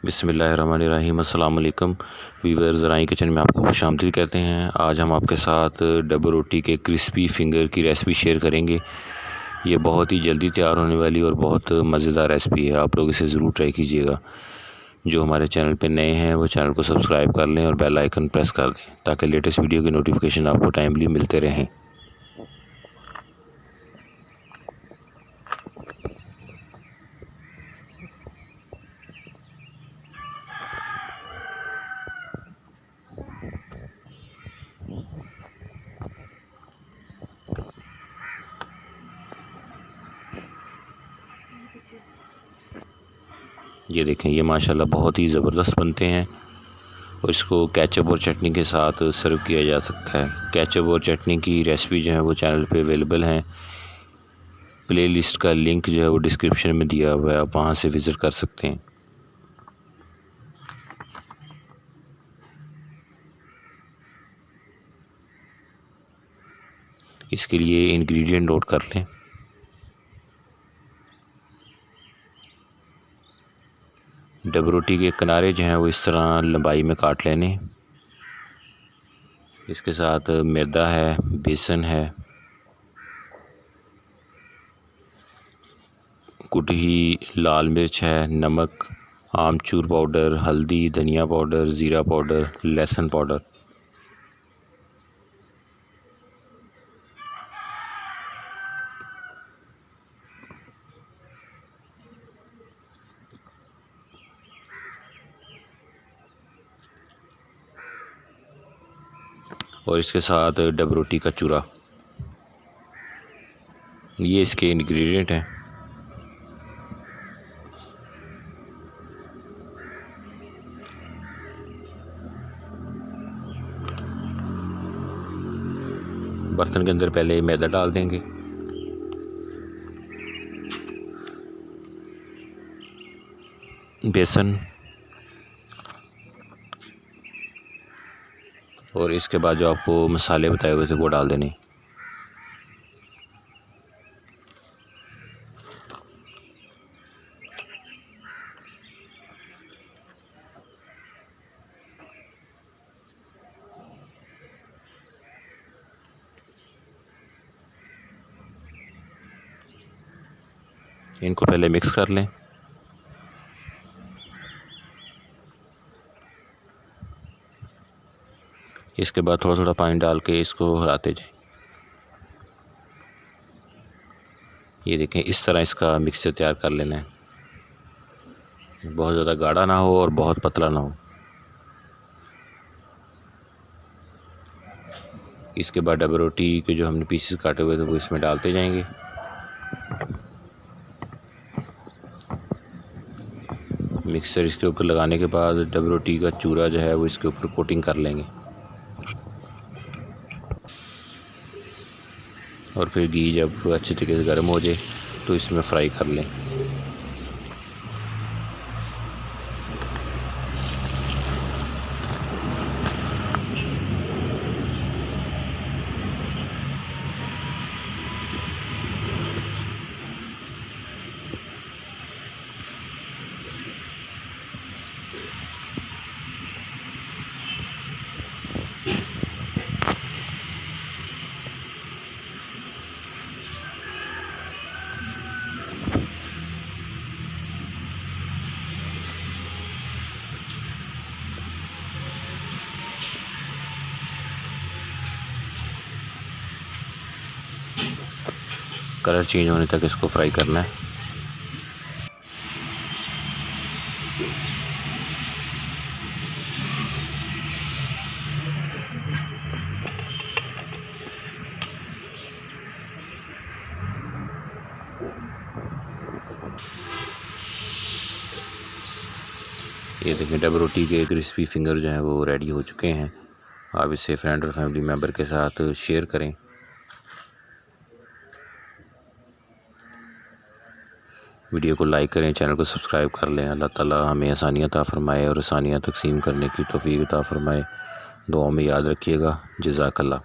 बिस्मिल्लाहिर्रहमानिर्रहीम। अस्सलाम वालेकुम वीवर्स, ज़राई किचन में आपको खुशामदीद कहते हैं। आज हम आपके साथ डबल रोटी के क्रिस्पी फिंगर की रेसिपी शेयर करेंगे। ये बहुत ही जल्दी तैयार होने वाली और बहुत मज़ेदार रेसिपी है। आप लोग इसे ज़रूर ट्राई कीजिएगा। जो हमारे चैनल पे नए हैं वो चैनल को सब्सक्राइब कर लें और बेल आइकन प्रेस कर दें ताकि लेटेस्ट वीडियो की नोटिफिकेशन आपको टाइमली मिलते रहें। ये देखें, ये माशाल्लाह बहुत ही ज़बरदस्त बनते हैं और इसको केचप और चटनी के साथ सर्व किया जा सकता है। केचप और चटनी की रेसिपी जो है वो चैनल पे अवेलेबल हैं। प्लेलिस्ट का लिंक जो है वो डिस्क्रिप्शन में दिया हुआ है, आप वहाँ से विज़िट कर सकते हैं। इसके लिए इंग्रेडिएंट नोट कर लें। डबल रोटी के किनारे जो हैं वो इस तरह लंबाई में काट लेने। इसके साथ मैदा है, बेसन है, कुटी हुई लाल मिर्च है, नमक, आमचूर पाउडर, हल्दी, धनिया पाउडर, ज़ीरा पाउडर, लहसुन पाउडर। और इसके साथ डबल रोटी का चूरा। ये इसके इंग्रेडिएंट हैं। बर्तन के अंदर पहले मैदा डाल देंगे। बेसन और इसके बाद जो आपको मसाले बताए हुए थे वो डाल देने। इनको पहले मिक्स कर लें। इसके बाद थोड़ा थोड़ा पानी डाल के इसको हिलाते जाएं। ये देखें, इस तरह इसका मिक्सचर तैयार कर लेना है। बहुत ज़्यादा गाढ़ा ना हो और बहुत पतला ना हो। इसके बाद डबल रोटी के जो हमने पीसेस काटे हुए थे वो इसमें डालते जाएंगे। मिक्सचर इसके ऊपर लगाने के बाद डबल रोटी का चूरा जो है वो इसके ऊपर कोटिंग कर लेंगे और फिर घी जब अच्छे तरीके से गर्म हो जाए तो इसमें फ्राई कर लें। कलर चेंज होने तक इसको फ्राई करना है। ये देखें, डबल रोटी के क्रिस्पी फिंगर जो हैं वो रेडी हो चुके हैं। आप इसे फ्रेंड और फैमिली मेम्बर के साथ शेयर करें। वीडियो को लाइक करें, चैनल को सब्सक्राइब कर लें। अल्लाह ताला हमें आसानियाँ अता फ़रमाए और आसानियाँ तकसीम करने की तौफ़ीक़ अता फ़रमाए। दुआ में याद रखिएगा। जज़ाकल्लाह।